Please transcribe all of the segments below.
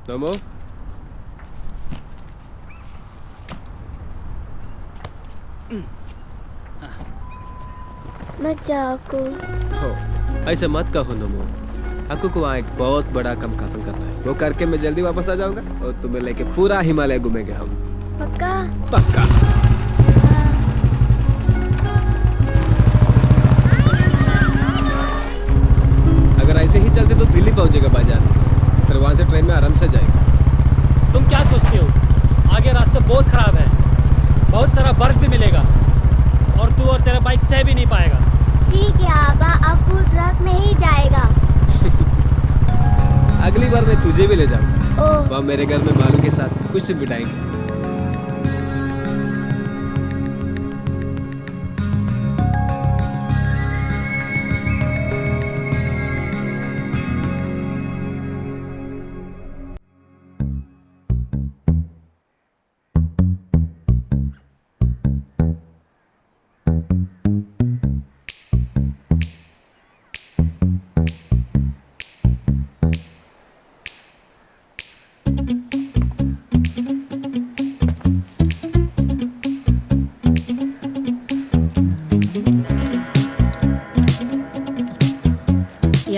नमो मैं चाकू हो ऐसे मत कहो नमो। अक्कू को वहाँ एक बहुत बड़ा काम खत्म करना है, वो करके मैं जल्दी वापस आ जाऊंगा और तुम्हें लेके पूरा हिमालय घूमेंगे हम। पक्का? पक्का। अगर ऐसे ही चलते तो दिल्ली पहुंचेगा बाजार, फिर वहाँ से ट्रेन में आराम से जाएगा। तुम क्या सोचते हो? आगे रास्ता बहुत खराब है, बहुत सारा बर्फ भी मिलेगा और तू और तेरा बाइक सह भी नहीं पाएगा। ठीक है आबा, अक्कू ट्रक में ही जाएगा। अगली बार मैं तुझे भी ले जाऊंगा, ओह। वहाँ मेरे घर में मालू के साथ कुछ बिठाएंगे।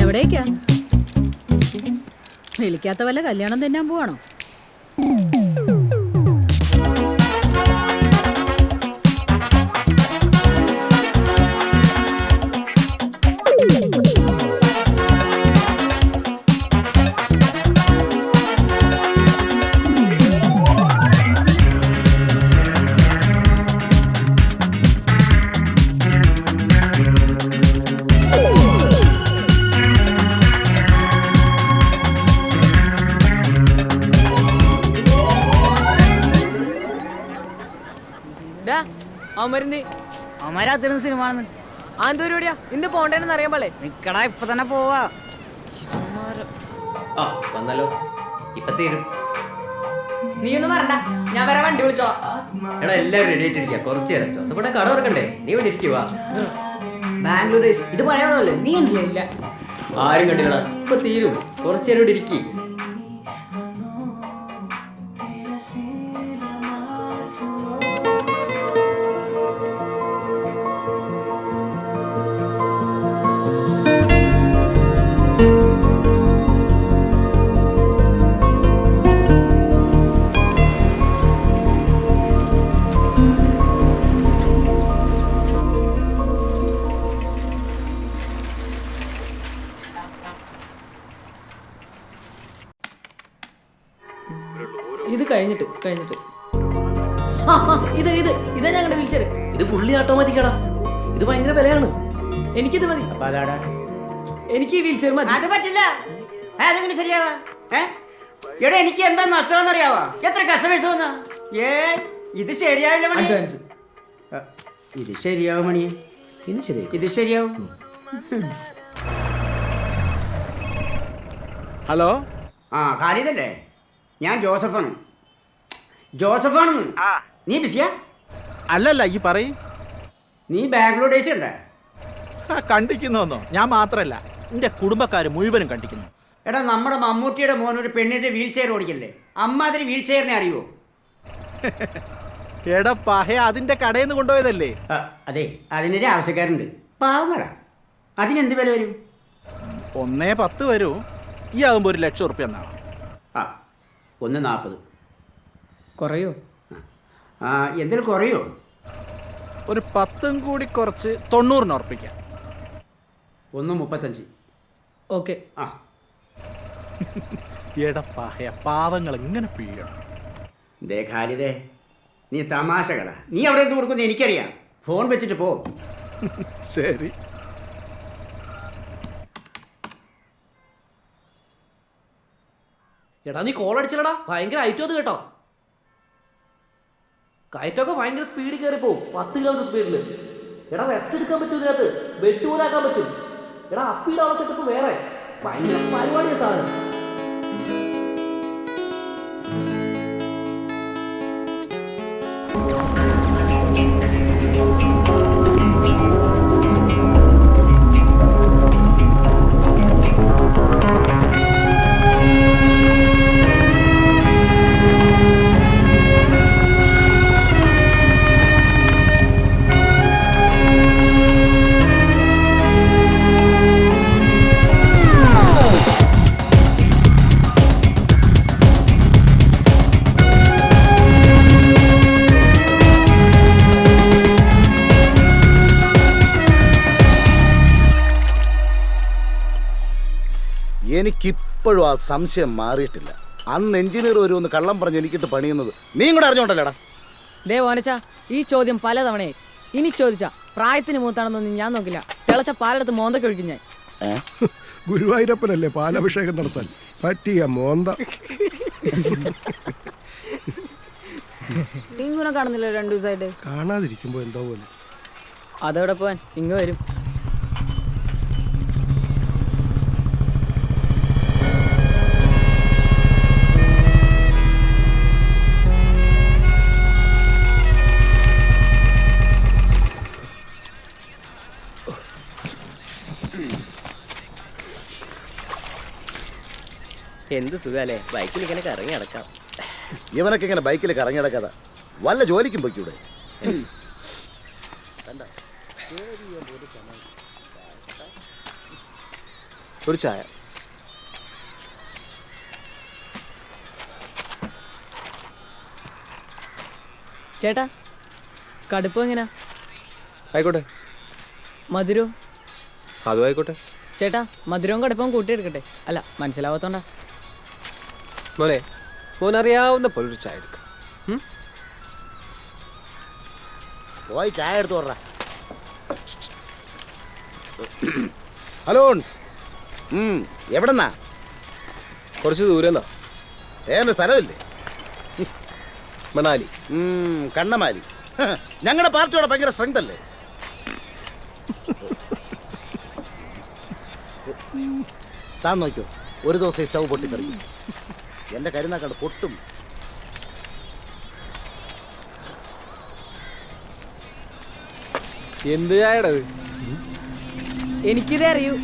എവിടേക്കാ? വിളിക്കാത്ത വല്ല കല്യാണം തിന്നാൻ പോവാണോ? അവന്മാരാത്തിരുന്ന സിനിമ ആണെന്ന് ആന്തൂരിയോടെയാ ഇന്ന് പോണ്ടേന്ന് അറിയാൻ പാളേ. നിക്കടാ, ഇപ്പൊ തന്നെ പോവാ. ആ വന്നാലോ, ഇപ്പൊ തീരും. നീ ഒന്നും വരണ്ട, ഞാൻ വരെ വണ്ടി വിളിച്ചോളാം. എടാ എല്ലാവരും റെഡി ആയിട്ടിരിക്കുക, കുറച്ച് നേരം ജോസഫേട്ടൻ കട തുറക്കണ്ടേ, നീ ഇവിടെ ഇരിക്കുക. ബാംഗ്ലൂർ ഡേയ്സ് ഇത് പഴയ പടമല്ലേ, നീ കണ്ടില്ലേ? ഇല്ല, ആരും കണ്ടില്ലടാ, ഇപ്പൊ തീരും, കുറച്ച് നേരം ഇവിടെ ഇരിക്കി. ഇത് കഴിഞ്ഞിട്ട് ഇതാ ഞങ്ങളുടെ വീൽചെയർ. ഇത് ഫുള്ളി ഓട്ടോമാറ്റിക് ആടാ, ഇത് ഭയങ്കര വിലയാണ്. എനിക്കിത് മതി. അപ്പൊ അതാടാ, എനിക്ക് ഈ വീൽചെയർ മതി. അത് പറ്റില്ല. അതെങ്ങനെ ശരിയാവാ? എടാ എനിക്ക് എന്താ നഷ്ടമെന്നറിയാവാ? എത്ര കസ്റ്റമേഴ്സ് വന്നാ? ഇത് ശരിയാവില്ല മണി. അഡ്വാൻസ്. ഇത് ശരിയാവും മണി, ഇനി ശരി. ഇത് ശരിയാവും. ഹലോ, ആ ഖാലിദല്ലേ? ഞാൻ ജോസഫാണെന്ന്. നീ ബിസിയാ? അല്ലല്ല, ഈ പറയ്. നീ ബാംഗ്ലൂർ ഡേയ്സ് ഉണ്ടേ? കണ്ടിക്കുന്നോന്നോ? ഞാൻ മാത്രല്ല, എന്റെ കുടുംബക്കാർ മുഴുവനും കണ്ടിക്കുന്നു. എടാ നമ്മുടെ മമ്മൂട്ടിയുടെ മോൻ ഒരു പെണ്ണിന്റെ വീൽ ചെയർ ഓടിക്കല്ലേ, അമ്മാതിരി വീൽ ചെയറിനെ അറിയുവോ? എടാ പഹേ, അതിന്റെ കടയിൽ നിന്ന് കൊണ്ടുപോയതല്ലേ? അതെ, അതിനൊരു ആവശ്യക്കാരുണ്ട്, പാവങ്ങളാ. അതിനെന്ത് വില വരും? 1.10 വരൂ. ഈ ആകുമ്പോൾ 1 ലക്ഷം ഉറുപ്പ്യ എന്നാണ്. 1.40. കുറയോ? എന്തെങ്കിലും കുറയോ? ഒരു 10 കൂടി കുറച്ച് 90 ഉറപ്പിക്കാം. 1.35. ഓക്കെ. എടാ പഹയ, പാവങ്ങൾ എങ്ങനെ പിഴിയണം? ദേ ഖാലിദേ, നീ തമാശകളാ. നീ അവിടെ എന്ത് കൊടുക്കുന്നത് എനിക്കറിയാം. ഫോൺ വെച്ചിട്ട് പോ. ശരി. എടാ നീ കോൾ അടിച്ചില്ലടാ, ഭയങ്കര ഐറ്റം അത് കേട്ടോ. കയറ്റമൊക്കെ ഭയങ്കര സ്പീഡിൽ കയറി പോവും, 10 കിലോമീറ്റർ സ്പീഡിൽ. എടാ റെസ്റ്റ് എടുക്കാൻ പറ്റും ഇതിനകത്ത്, വെട്ടുപോലാക്കാൻ പറ്റും. എടാ അപ്പിയിടാനുള്ള സെറ്റപ്പ് വേറെ, ഭയങ്കര പരിപാടിയാണ് സാധനം. എനിക്കിപ്പോഴും ആ സംശയം മാറിയിട്ടില്ല. അന്ന് എഞ്ചിനീയർ വരുമെന്ന് കള്ളം പറഞ്ഞ് എനിക്കിട്ട് പണിയുന്നത് നീ കൂടെ അറിഞ്ഞോണ്ടല്ലേടാ? ദേ ഓനച്ച, ഈ ചോദ്യം പലതവണയായി. ഇനി ചോദിച്ചാ പ്രായത്തിന് മൂത്താണെന്നൊന്നും ഞാൻ നോക്കില്ല. തിളച്ച പാലെടുത്ത് മോന്തയ്ക്ക് ഒഴിക്കും ഞാൻ. ഗുരുവായൂരപ്പനല്ലേ പാലഭിഷേകം നടത്താൻ പറ്റിയ മോന്ത. ടിങ്കുനെ കാണുന്നില്ല 2 ദിവസമായിട്ട്. കാണാതിരിക്കുമ്പോ എന്തോ പോലെ. അതോടെ പോവാൻ ഇങ്ങ് വരും. എന്ത് സുഖാലേ, ബൈക്കിൽ ഇങ്ങനെ കറങ്ങി നടക്കാം. ഇവനൊക്കെ ഇങ്ങനെ ബൈക്കിൽ കറങ്ങി നടക്കാതെ വല്ല ജോലിക്കും പൊയ്ക്കൂടെ? ഒരു ചായ. ചേട്ടാ കടുപ്പം എങ്ങനാ? ആയിക്കോട്ടെ. മധുരവും? അതും ആയിക്കോട്ടെ. ചേട്ടാ മധുരവും കടുപ്പവും കൂട്ടിയെടുക്കട്ടെ? അല്ല മനസ്സിലാവാത്തോണ്ടാ. മോനെ, മോനറിയാവുന്ന പോലെ ഒരു ചായ എടുക്കാം. പോയി ചായ എടുത്തു കൊറ. ഹലോ, എവിടെന്നാ? കുറച്ച് ദൂരെന്നാ. വേറെ സ്ഥലമില്ലേ? മണാലി. കണ്ണമാലി. ഞങ്ങളുടെ പാർട്ടിയോടെ ഭയങ്കര സ്ട്രെങ്ത് അല്ലേ? താൻ നോക്കിയോ, ഒരു ദിവസം സ്റ്റൗ പൊട്ടിത്തെറിക്കും. എൻ്റെ കരുന്നാക്കണ്ട് പൊട്ടും. എന്ത് ചായടാ? എനിക്കിതേ അറിയൂ.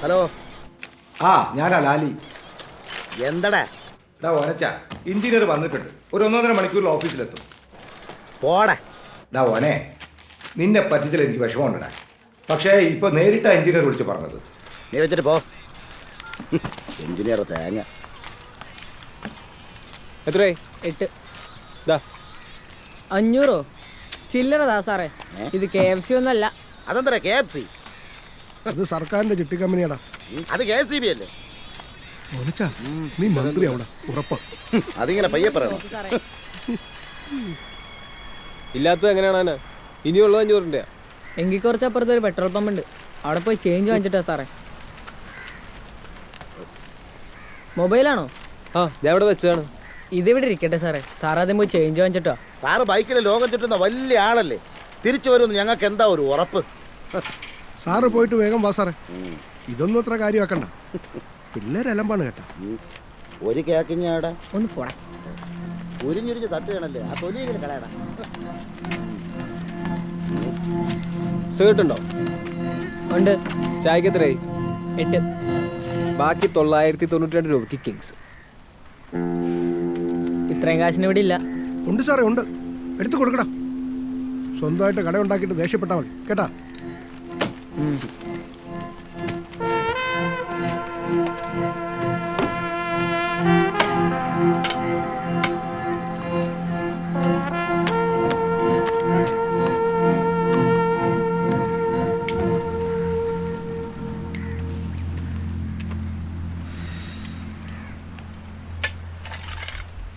ഹലോ. ആ ഞാനാ ലാലി. എന്തടാ? ഓനച്ച, എഞ്ചിനീയർ വന്നിട്ടുണ്ട്. ഒരു 1.5 മണിക്കൂറിൽ ഓഫീസിലെത്തും. പോടാ. ഓനെ, നിന്നെ പറ്റിച്ചാൽ എനിക്ക് വിഷമമുണ്ടടാ. പക്ഷേ ഇപ്പൊ നേരിട്ടാ എഞ്ചിനീയർ വിളിച്ച് പറഞ്ഞത്. നീ വെച്ചിട്ട് പോ. എഞ്ചിനീയർ തേങ്ങ. എത്രയായി? 8. 500 ചില്ലറതാ സാറേ. ഇത് KFC ഒന്നല്ല. അതെന്താ KFC? അത് സർക്കാരിന്റെ ചിട്ടി കമ്പനിയാടാ. അത് KCB അല്ലേ? നീ മന്ത്രി അവിടെ ഉറപ്പ്. അതിങ്ങനെ പയ്യെ പറയണം. ഇല്ലാത്തത് എങ്ങനെയാണ്? ഇനിയുള്ള 500 എങ്കിൽ കുറച്ചപ്പുറത്ത് ഒരു പെട്രോൾ പമ്പ് ഉണ്ട്, അവിടെ പോയി ചേഞ്ച് വാങ്ങിച്ചിട്ടാ സാറേ. മൊബൈലാണോ? ആ, ഞാൻ ഇവിടെ വെച്ചതാണ്. ഇതിവിടെ ഇരിക്കട്ടെ സാറേ. സാർ ആദ്യം പോയി ചേഞ്ച് വാങ്ങിച്ചിട്ടോ. സാറ് ബൈക്കിൽ ലോകം ചുറ്റുന്ന വലിയ ആളല്ലേ, തിരിച്ചു വരുമെന്ന് ഞങ്ങൾക്ക് എന്താ ഒരു ഉറപ്പ്? സാറ് പോയിട്ട് വേഗം വാ സാറേ. ഇതൊന്നും അത്ര കാര്യമാക്കണ്ട. പിള്ളേരെലമ്പാണ് കേട്ടാ. ഒരു കേക്കിഞ്ഞാടാ ഒന്ന് പോടാ. ഉരിഞ്ഞുരിഞ്ഞ് തട്ടുകയാണല്ലേ, ആ തൊലിയെങ്കിലും കളയടാ. സിഗരറ്റുണ്ടോ? ഉണ്ട്. ചായക്ക് എത്രയായി? 8. ബാക്കി 992 രൂപയ്ക്ക് കിങ്സ്. ഇത്രയും കാശിന് ഇവിടെ ഇല്ല. ഉണ്ട് സാറേ, ഉണ്ട്. എടുത്തു കൊടുക്കടാ. സ്വന്തമായിട്ട് കട ഉണ്ടാക്കിയിട്ട് ദേഷ്യപ്പെട്ടാൽ മതി കേട്ടാ.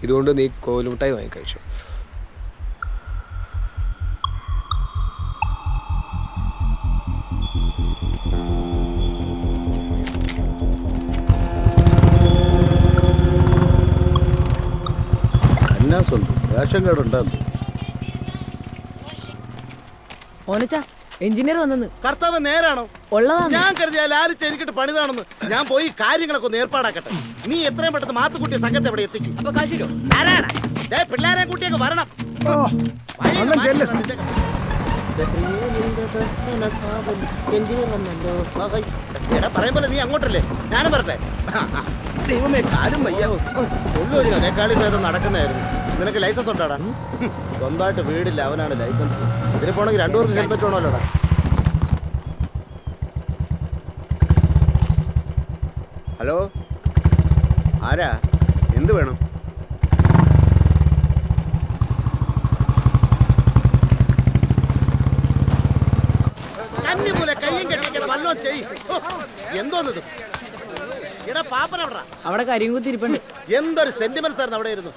ഇതുകൊണ്ട് നീ കോലുമുട്ടായി വാങ്ങിക്കഴിച്ചു. ഫൈനാൻസ് ഉണ്ട്, റേഷൻ കാർഡ് ഉണ്ടാകും. ഓനച്ച എഞ്ചിനീയർ വന്നെന്ന്. കർത്താവ് നേരാണോ? ഉള്ളതാണ്. ഞാൻ കരുതിയ ലാലിച്ച് എനിക്കിട്ട് പണിതാണെന്ന്. ഞാൻ പോയി കാര്യങ്ങളൊക്കെ ഒന്ന് ഏർപ്പാടാക്കട്ടെ. നീ എത്രയും പെട്ടെന്ന് മാത്തുക്കുട്ടിയെ സംഘത്തെ ഇവിടെ എത്തിക്കും. അപ്പൊ കാശിരോ ആരാണ്? പിള്ളേരെ കുട്ടിയൊക്കെ വരണം. എടാ പറയുമ്പോലെ നീ അങ്ങോട്ടല്ലേ, ഞാനും വരട്ടെ. ദൈവമേ കാലും വയ്യ. അതിനേക്കാളി ഭേദം നടക്കുന്നതായിരുന്നു. നിനക്ക് ലൈസൻസ് ഉണ്ടാടാ? സ്വന്തമായിട്ട് വീടില്ല, അവനാണ് ലൈസൻസ്. ഇതിന് പോണെങ്കിൽ 2 പേർക്ക് ഹെൽമെറ്റ് വേണമല്ലോടാ. ഹലോ, ആരാ? എന്ത് വേണം? കന്നിപോലെ കയ്യും കെട്ടിക്കുന്നത് വല്ലോ ചെയ്. എന്തോന്നത്? എടാ പാപ്പനവിടാ. അവിടെ കരിയും കുത്തിരിപ്പുണ്ട്. എന്തൊരു സെന്റിമെന്റ്സ് ആയിരുന്നു അവിടെ ഇരുന്നു.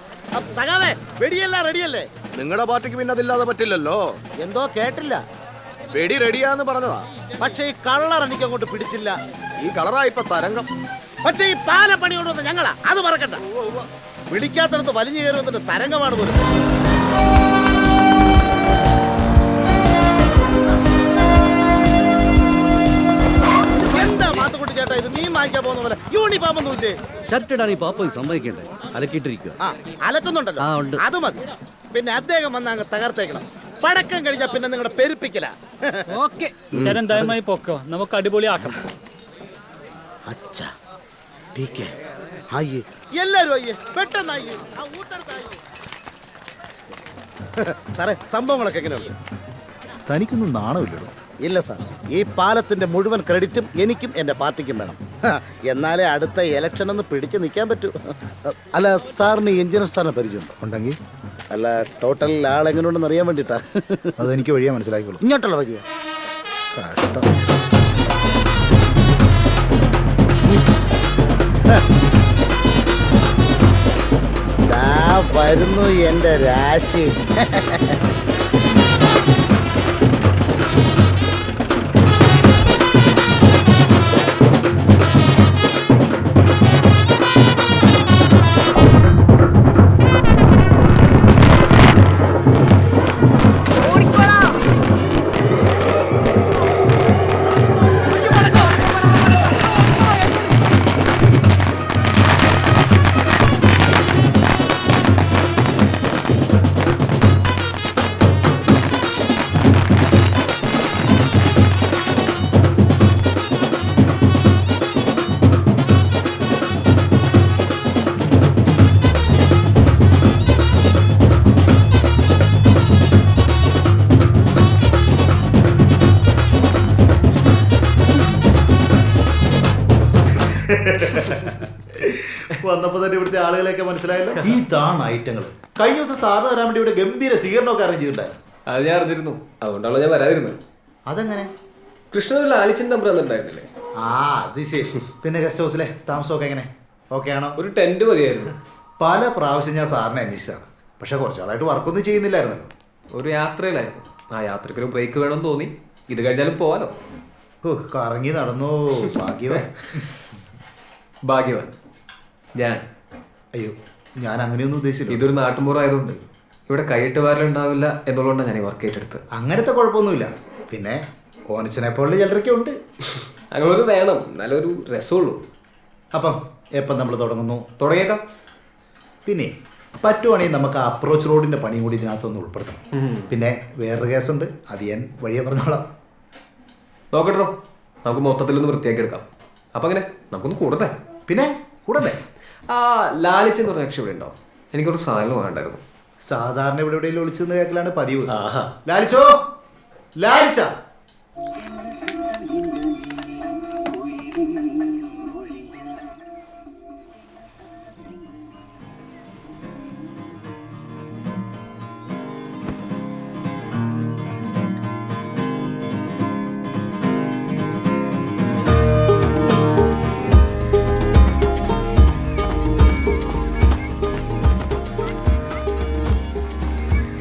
സഖാവേ, വെടിയെല്ലാം റെഡിയല്ലേ? നിങ്ങളുടെ പാർട്ടിക്ക് പിന്നെ അതില്ലാതെ പറ്റില്ലല്ലോ. എന്തോ കേട്ടില്ല. വെടി റെഡിയാന്ന് പറഞ്ഞതാ. പക്ഷെ ഈ കളർ എനിക്ക് അങ്ങോട്ട് പിടിച്ചില്ല. ഈ കളറാ ഇപ്പൊ തരംഗം. പക്ഷെ ഈ പാല പണി കൊണ്ടുവന്ന ഞങ്ങളാ, അത് മറക്കണ്ട. വിളിക്കാത്തടത്ത് വലിഞ്ഞു കയറി വന്നിട്ട് തരംഗമാണ് പോലും. എന്താ മാത്തുക്കുട്ടി ചേട്ടാ ഇത്? മീൻ വാങ്ങിക്കാൻ പോകുന്ന പോലെ യൂണിഫോം ഒന്നും ഇല്ലേ? ഷർട്ട് ഇടാൻ ഈ പാപ്പ സമ്മതിക്കണ്ടേ? അലക്കിയിട്ടിരിക്കുക. അലക്കുന്നുണ്ടല്ലോ, അത് മതി. പിന്നെ അദ്ദേഹം വന്ന് അങ്ങ് തകർത്തേക്കണം. പടക്കം കഴിഞ്ഞാ പിന്നെ നിങ്ങളുടെ പെരുപ്പിക്കല. ചേട്ടൻ ദയമായി പൊക്കോ, നമുക്ക് അടിപൊളിയാക്കാം. അച്ഛാ ടീക്കേ ആയേ, എല്ലാരും ആയേ, പെട്ടെന്ന് ആയേ, ആ ഊട്ടടുത്തായേ. സാറേ, സംഭവങ്ങളൊക്കെ എങ്ങനെയുണ്ട്? തനിക്കൊന്നും നാണമില്ലടോ. ഇല്ല സാർ, ഈ പാലത്തിന്റെ മുഴുവൻ ക്രെഡിറ്റും എനിക്കും എന്റെ പാർട്ടിക്കും വേണം. എന്നാലേ അടുത്ത ഇലക്ഷൻ ഒന്ന് പിടിച്ചു നിൽക്കാൻ പറ്റൂ. അല്ല, സാറിന് എഞ്ചിനീയർ സാറിനെ പരിചയമുണ്ടോ? ഉണ്ടെങ്കിൽ അല്ല, ടോട്ടൽ ആളെങ്ങനെയുണ്ടെന്ന് അറിയാൻ വേണ്ടിട്ടാ. അതെനിക്ക് വഴിയാ മനസ്സിലാക്കിക്കോളൂ. ഇങ്ങോട്ടുള്ള വഴിയാ. കഷ്ടം. വരുന്നു എന്റെ രാശി. വന്നപ്പോ തന്നെ ഇവിടുത്തെ ആളുകളെയൊക്കെ മനസ്സിലായല്ലോ. ഇതാണ് ഐറ്റങ്ങൾ. കഴിഞ്ഞ ദിവസം സാറിന് തരാൻ വേണ്ടി ഇവിടെ ഗംഭീര സ്വീകരണമൊക്കെ അറേഞ്ച് ചെയ്തിട്ടുണ്ടായിരുന്നു. അത് ഞാൻ അറിഞ്ഞിരുന്നു, അതുകൊണ്ടാണല്ലോ ഞാൻ വരാതിരുന്നത്. അതെങ്ങനെ? കൃഷ്ണ ലാലിച്ചിന്റെ നമ്പർ തന്നിട്ടുണ്ടായിരുന്നില്ലേ? അത് ശരി. പിന്നെ ഗസ്റ്റ് ഹൗസിലെ താമസമൊക്കെ എങ്ങനെ? ഓക്കെ ആണോ? ഒരു ടെന്റ് മതിയായിരുന്നു. പല പ്രാവശ്യം ഞാൻ സാറിനെ അന്വേഷിച്ചാണ്, പക്ഷെ കുറച്ചാളായിട്ട് വർക്കൊന്നും ചെയ്യുന്നില്ലായിരുന്നല്ലോ. ഒരു യാത്രയിലായിരുന്നു. ആ യാത്രയ്ക്ക് ഒരു ബ്രേക്ക് വേണമെന്ന് തോന്നി. ഇത് കഴിഞ്ഞാലും പോവാലോ. കറങ്ങി നടന്നോ. ഭാഗ്യവാൻ. ഭാഗ്യവാൻ ഞാൻ. അയ്യോ, ഞാൻ അങ്ങനെയൊന്നും ഉദ്ദേശിച്ചില്ല. ഇതൊരു നാട്ടുമ്പുറമായതുകൊണ്ട് ഇവിടെ കൈയിട്ട് വാരലുണ്ടാവില്ല എന്നുള്ളതുകൊണ്ടാണ് ഞാൻ ഈ വർക്ക് ഏറ്റെടുത്തത്. അങ്ങനത്തെ കുഴപ്പമൊന്നുമില്ല. പിന്നെ ഓനിച്ചനെ പോലുള്ള ചിലരൊക്കെ ഉണ്ട്. അങ്ങനൊരു വേണം, നല്ലൊരു രസമുള്ളൂ. അപ്പം എപ്പം നമ്മൾ തുടങ്ങുന്നു? തുടങ്ങിയേക്കാം. പിന്നെ പറ്റുവാണെങ്കിൽ നമുക്ക് അപ്രോച്ച് റോഡിന്റെ പണിയും കൂടി ഇതിനകത്തൊന്ന് ഉൾപ്പെടുത്തണം. പിന്നെ വേറൊരു കേസുണ്ട്, അത് ഞാൻ വഴിയെ പറഞ്ഞോളാം. നോക്കട്ടോ, നമുക്ക് മൊത്തത്തിലൊന്ന് വൃത്തിയാക്കി എടുക്കാം. അപ്പം അങ്ങനെ നമുക്കൊന്ന് കൂടട്ടെ. പിന്നെ കൂടട്ടെ. ആ ലാലിച്ചെന്ന് പറഞ്ഞ രക്ഷ ഇവിടെ ഉണ്ടോ? എനിക്കൊരു സാധനം വേണ്ടായിരുന്നു. സാധാരണ ഇവിടെ എവിടെയെങ്കിലും ഒളിച്ചെന്ന് കേൾക്കലാണ് പതിവ്. ലാലിച്ചോ, ലാലിച്ച.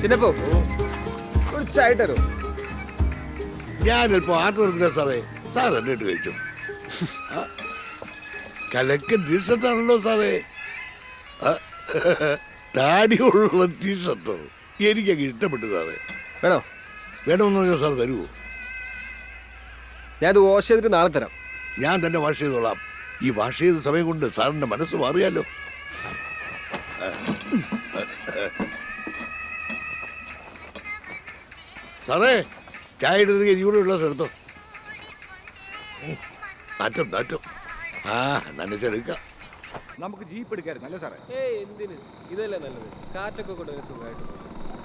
ചിന്നപ്പോ ഒരു ചായ തരോ? ഞാനിപ്പോ ആർട്ട് വർക്കില്ല സാറേ. സാർ എന്നിട്ട് കഴിച്ചു. കലക്ക് ഡീസൻ്റ് ആണല്ലോ സാറേ. താടിയുള്ള ടീഷർട്ടോ എനിക്കങ്ങ് ഇഷ്ടപ്പെട്ടു സാറേ. വേണോ? വേണമെന്ന് പറഞ്ഞാൽ സാർ തരുമോ? ഞാൻ ഇത് വാഷ് ചെയ്തിട്ട് നാളെ തരാം. ഞാൻ തന്നെ വാഷ് ചെയ്തോളാം. ഈ വാഷ് ചെയ്ത സമയം കൊണ്ട് സാറിൻ്റെ മനസ്സ് മാറിയാലോ. സാറേ, ചായ എടുത്ത് ഇവിടെ ഉള്ള സ്ഥലത്തോ. നാറ്റം ആ നനച്ചെടുക്കാം. നമുക്ക് ജീപ്പ് എടുക്കായിരുന്നു അല്ലേ സാറേ? ഏയ് എന്തിന്? ഇതല്ലേ നല്ലത്. കാറ്റൊക്കെ കൊണ്ടുവരാൻ സുഖമായിട്ട്.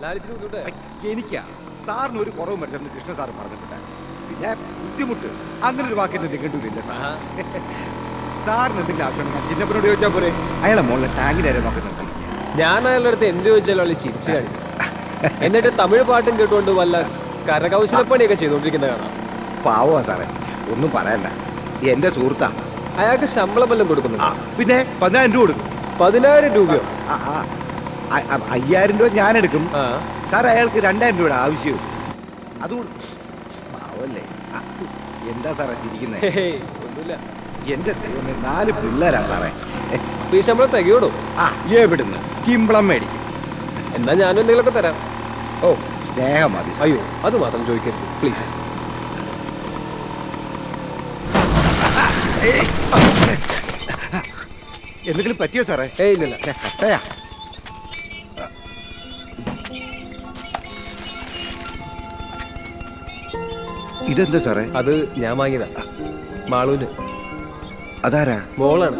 ലാലിച്ചിന് ബുദ്ധിമുട്ടേ? എനിക്കാ സാറിന് ഒരു കുറവും പറ്റുമെന്ന് കൃഷ്ണ സാർ പറഞ്ഞിട്ടുണ്ട്. പിന്നെ ബുദ്ധിമുട്ട് അങ്ങനെ ഒരു വാക്കിന്റെ നിഘണ്ടുവില്ല സാർ. സാറിന് എന്തെങ്കിലും ആവശ്യം ഞാൻ ചിന്നപ്പനോട് ചോദിച്ചാൽ പോരെ? അയാളെ മോളിലെ ടാങ്കിനെ നോക്കുന്നുണ്ട്. ഞാൻ അയാളുടെ അടുത്ത് എന്ത് ചോദിച്ചാലും അവള് ചിരിച്ചു കാണിക്കും. എന്നിട്ട് തമിഴ് പാട്ടും കേട്ടുകൊണ്ട് വല്ല കരകൗശലപ്പണിയൊക്കെ ചെയ്തുകൊണ്ടിരിക്കുന്ന കാണാം. പാവോ സാറേ, ഒന്നും പറയണ്ട. എന്റെ സുഹൃത്താ. അയാൾക്ക് ശമ്പളം വല്ലതും കൊടുക്കുന്നു? പിന്നെ 10,000 രൂപ കൊടുക്കും. 10,000 രൂപയോ? 5,000 രൂപ ഞാൻ എടുക്കും സാർ. അയാൾക്ക് 2,000 രൂപയുടെ ആവശ്യവും. അതുകൊണ്ട് പാവല്ലേ. എന്താ സാറേ ചിരിക്കുന്നേ? ഒന്നുമില്ല. എന്റെ ദൈവമേ, 4 പിള്ളേരാ സാറേ. ഈ ശമ്പളം തികയോടോ? എവിടുന്ന് കിമ്പളം മേടിക്കും. എന്നാ ഞാനും എന്തെങ്കിലുമൊക്കെ തരാം. ഓ സ്നേഹം മതി. അയ്യോ അത് മാത്രം ചോദിക്കരുത് പ്ലീസ്. എന്തെങ്കിലും പറ്റിയോ സാറേ? ഇല്ല. കട്ടയാ. ഇതെന്താ സാറേ? അത് ഞാൻ വാങ്ങിയതാ. മാളൂന്. അതാരാ? മോളാണ്.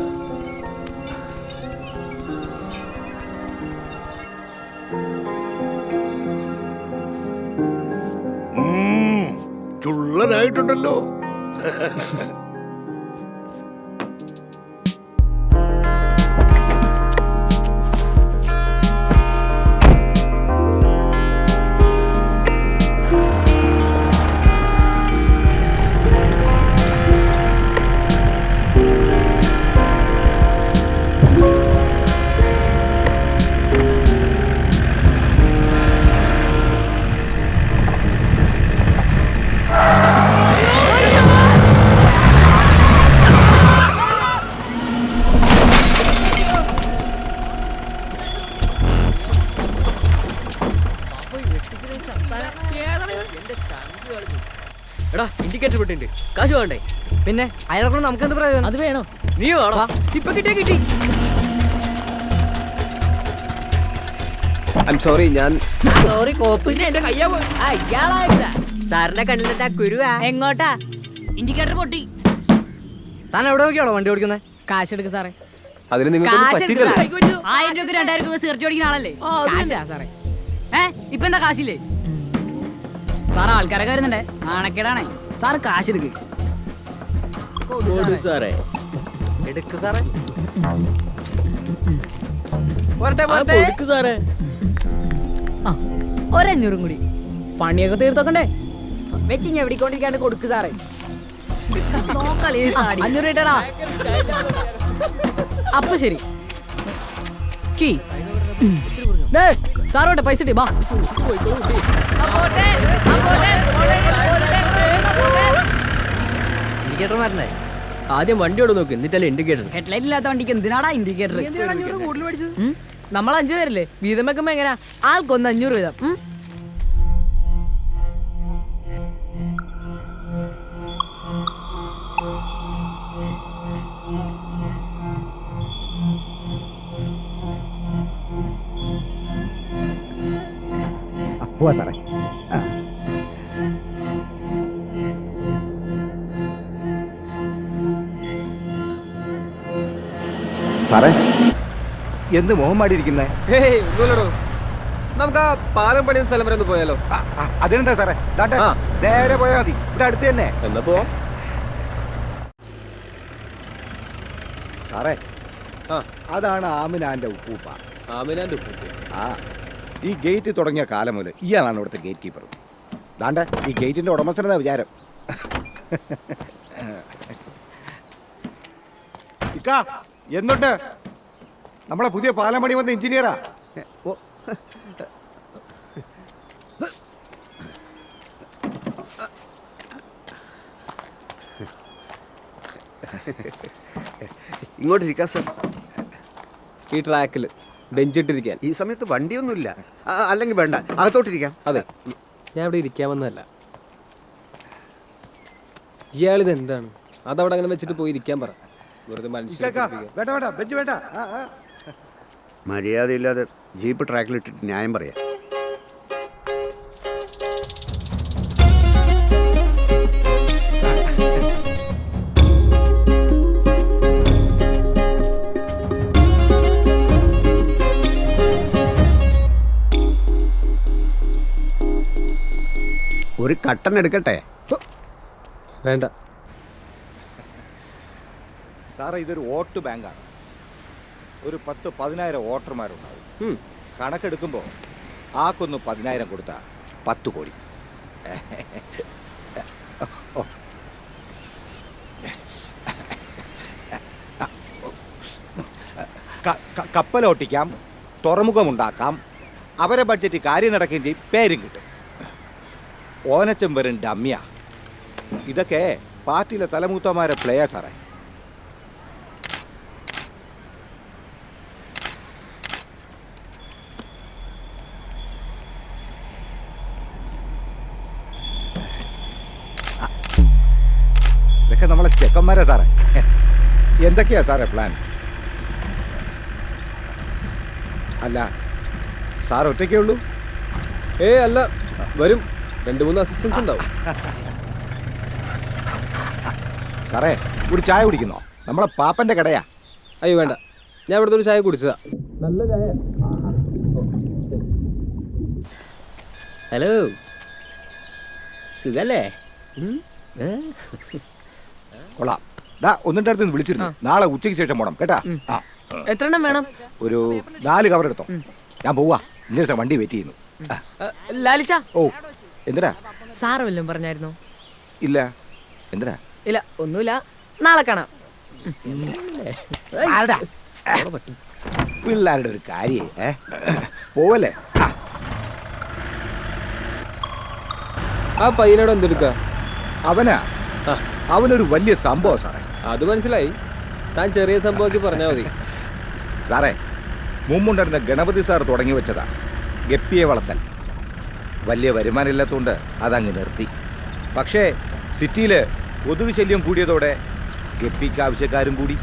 ചുള്ളനായിട്ടുണ്ടല്ലോ. എടാ ഇൻഡിക്കേറ്റർ വിട്ടിട്ടുണ്ട്. കാശ് വേണ്ടേ? പിന്നെ അയാളെ നമുക്ക് എന്ത് പ്രയോജനം? അത് വേണോ? നീ വേണോ? ഇപ്പൊ കിട്ടി. I am sorry. ഞാൻ സോറി കോപ്പ്. എന്റെ കയ്യാ സാറിന്റെ കണ്ണിലെന്താ കുരുവാ? എങ്ങോട്ടാ? ഇൻഡിക്കേറ്റർ പൊട്ടി. താൻ എവിടെ നോക്കിയാണോ വണ്ടി ഓടിക്കുന്നത്? കാശ് എടുക്ക സാറേ. അതിന് നിങ്ങൾക്ക് പറ്റില്ല. 1000 രൂപ 2000 രൂപ സിഗരറ്റ് ഓടിക്കുന്ന ആളല്ലേ? കാശാ സാറേ. ഇപ്പൊ എന്താ കാശില്ലേ? സാർ ആൾക്കാരൊക്കെ വരുന്നുണ്ടേ. നാണക്കേടാണേ. സാർ കാശ് എടുക്ക്. സാറേ എടുക്ക് സാറേ. സാറേ 500 കൂടി. പണിയൊക്കെ തീർത്തോക്കണ്ടേ? വെച്ച് ഞാൻ എവിടെക്കൊണ്ടിരിക്കാണ്ട് കൊടുക്ക് സാറേ. 500 ഇട്ടടാ. അപ്പൊ ശരി. കീ സാറോട്ടെ പൈസ ഇട്ടി. ബാ ഇൻഡിക്കേറ്റർ മാറണ്ടേ? ആദ്യം വണ്ടിയോട് നോക്ക്, എന്നിട്ടല്ലേ ഇൻഡിക്കേറ്റർ. ഹെഡ്ലൈറ്റ് ഇല്ലാത്ത വണ്ടിക്ക് എന്തിനാടാ ഇൻഡിക്കേറ്റർ? നമ്മൾ 5 പേരല്ലേ? വീതം വെക്കുമ്പോ എങ്ങനെയാ? ആൾക്കൊന്ന് 500 വീതം. പോവാ സാറേ. സാറേ എന്ത് മോഹം മാടിയിരിക്കുന്നേ? ഒന്നുമില്ലടോ. നമുക്ക് ആ പാലം പണിയുന്ന സ്ഥലം വരെ ഒന്ന് പോയാലോ? അതിനെന്താ സാറേ? നേരെ പോയാൽ മതി. ഇവിടെ അടുത്ത് തന്നെ. എന്നാ പോവാം സാറേ. അതാണ് ആമിനാന്റെ ഉപ്പൂപ്പ. ആമിനാന്റെ ഉപ്പൂപ്പ? ഈ ഗേറ്റ് തുടങ്ങിയ കാലം മുതൽ ഇയാളാണ് ഇവിടുത്തെ ഗേറ്റ് കീപ്പർ. ദാണ്ട ഈ ഗേറ്റിന്റെ ഉടമസ്ഥനെന്നാ വിചാരം. ഇക്കാ എന്തുണ്ട്? നമ്മളെ പുതിയ പാലം പണി വന്ന എഞ്ചിനീയറാ. ഇങ്ങോട്ടിരിക്കാം സാർ. ഈ ട്രാക്കിൽ ബെഞ്ചിട്ടിരിക്കാൻ. ഈ സമയത്ത് വണ്ടിയൊന്നുമില്ല. അല്ലെങ്കിൽ വേണ്ട, അകത്തോട്ടിരിക്കാം. അതെ, ഞാൻ ഇവിടെ ഇരിക്കാമെന്നല്ല. ഇയാളിത് എന്താണ്? അതവിടെ അങ്ങനെ വെച്ചിട്ട് പോയി ഇരിക്കാൻ പറ. വെറുതെ മനുഷ്യൻ. മര്യാദയില്ലാതെ ജീപ്പ് ട്രാക്കിലിട്ടിട്ട് ന്യായം പറയാം. ഒരു കട്ടൻ എടുക്കട്ടെ? വേണ്ട സാറേ, ഇതൊരു വോട്ട് ബാങ്കാണ്. ഒരു 10-15 വോട്ടർമാരുണ്ടാവും. കണക്കെടുക്കുമ്പോൾ ആക്കൊന്ന് 10,000 കൊടുത്താൽ 10 കോടി. കപ്പലോട്ടിക്കാം, തുറമുഖമുണ്ടാക്കാം, അവരെ ബഡ്ജറ്റ് കാര്യം നടക്കുകയും ചെയ്യും, പേരും കിട്ടും. ഓനച്ചം വെറും ഡമ്മിയ. ഇതൊക്കെ പാർട്ടിയിലെ തലമൂത്തമാരെ പ്ലേയാ സാറേ. ഇതൊക്കെ നമ്മളെ ചെക്കന്മാരാ സാറേ. എന്തൊക്കെയാ സാറേ പ്ലാൻ? അല്ല, സാർ ഒറ്റയ്ക്കേ ഉള്ളൂ? അല്ല, വരും. 2-3 അസിസ്റ്റൻസ് ഉണ്ടാവും. സാറേ, ഒരു ചായ കുടിക്കുന്നോ? നമ്മളെ പാപ്പന്റെ കടയാ. അയ്യോ വേണ്ട, ഞാൻ ഇവിടുത്തെ ഒരു ചായ കുടിച്ചതാ. നല്ല ചായ. ഹലോ, സുഖല്ലേ? കൊള്ളാം. ഒന്നിൻ്റെ അടുത്ത് വിളിച്ചിരുന്നു. നാളെ ഉച്ചയ്ക്ക് ശേഷം പോണം കേട്ടാ. എത്ര എണ്ണം വേണം? ഒരു 4 കവർ എടുത്തോ. ഞാൻ പോവാ. ഇങ്ങനെ വണ്ടി വെയിറ്റ് ചെയ്യുന്നു. ലാലിച്ച. ഓ, എന്തിനാ? സാറ് വല്ലതും പറഞ്ഞായിരുന്നോ? ഇല്ല. എന്തിനാ? ഇല്ല, ഒന്നുമില്ല. നാളെ കാണാം. പിള്ളേരുടെ ഒരു കാര്യം പോവല്ലേ? ആ പയ്യനോട് എന്തെടുക്ക? അവനൊരു വലിയ സംഭവം സാറേ. അത് മനസ്സിലായി. താൻ ചെറിയ സംഭവമാക്കി പറഞ്ഞാൽ മതി. സാറേ, മുമ്പുണ്ടായിരുന്ന ഗണപതി സാർ തുടങ്ങി വെച്ചതാ ഗപ്പിയെ വളർത്തൽ. വലിയ വരുമാനം ഇല്ലാത്തതുകൊണ്ട് അതങ്ങ് നിർത്തി. പക്ഷേ സിറ്റിയിൽ കൊതുക് ശല്യം കൂടിയതോടെ ഗപ്പിക്ക് ആവശ്യക്കാരും കൂടി.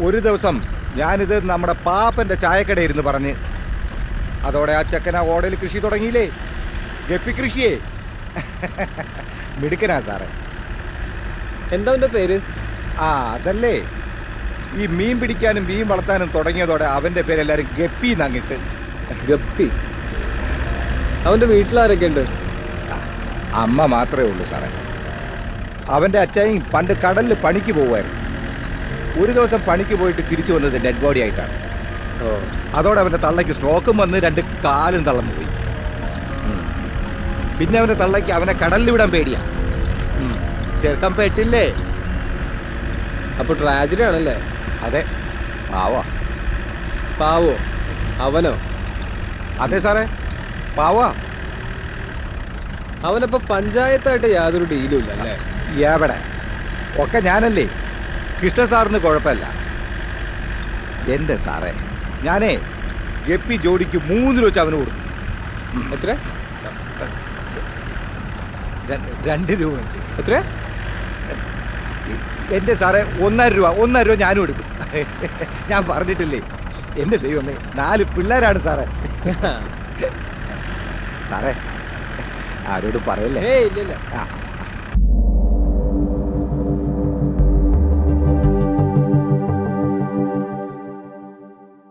ഒരു ദിവസം ഞാനിത് നമ്മുടെ പാപ്പൻ്റെ ചായക്കടയിരുന്ന് പറഞ്ഞ് അതോടെ ആ ചെക്കന ഓടയിൽ കൃഷി തുടങ്ങിയില്ലേ, ഗപ്പി കൃഷിയേ. മിടുക്കനാ സാറേ. എന്താ അവൻ്റെ പേര്? അതല്ലേ, ഈ മീൻ പിടിക്കാനും മീൻ വളർത്താനും തുടങ്ങിയതോടെ അവൻ്റെ പേരെല്ലാവരും ഗപ്പി എന്നങ്ങിട്ട്. ഗപ്പി? അവൻ്റെ വീട്ടിലാരൊക്കെ ഉണ്ട്? അമ്മ മാത്രമേ ഉള്ളൂ സാറേ. അവൻ്റെ അച്ചായും പണ്ട് കടലിൽ പണിക്ക് പോകുമായിരുന്നു. ഒരു ദിവസം പണിക്ക് പോയിട്ട് തിരിച്ചു വന്നത് ഡെഡ് ബോഡി ആയിട്ടാണ്. അതോടെ അവൻ്റെ തള്ളയ്ക്ക് സ്ട്രോക്കും വന്ന് 2 കാലും തളർന്നു പോയി. പിന്നെ അവൻ്റെ തള്ളയ്ക്ക് അവനെ കടലിൽ വിടാൻ പേടിയാ. ചെറുക്കം പെട്ടില്ലേ? അപ്പോൾ ട്രാജഡി ആണല്ലേ? അതെ. പാവോ? അവനോ? അതെ സാറേ, പാവാ. അവനപ്പോൾ പഞ്ചായത്തായിട്ട് യാതൊരു ഡീലും ഇല്ല അല്ലേ? എവിടെ ഒക്കെ ഞാനല്ലേ. കൃഷ്ണ സാറിന് കുഴപ്പമില്ല. എൻ്റെ സാറേ, ഞാനേ ഗപ്പി ജോഡിക്ക് 3 രൂപ വെച്ച് അവന് കൊടുക്കും. എത്ര? 2 രൂപ വെച്ച്. എത്ര? എൻ്റെ സാറേ, 1.5 രൂപ. 1.5 രൂപ ഞാനും എടുക്കും. ഞാൻ പറഞ്ഞിട്ടില്ലേ, എൻ്റെ ദൈവമേ, 4 പിള്ളേരാണ് സാറേ. സാറേ, ആരോട് പറയല്ലേ? ഇല്ല.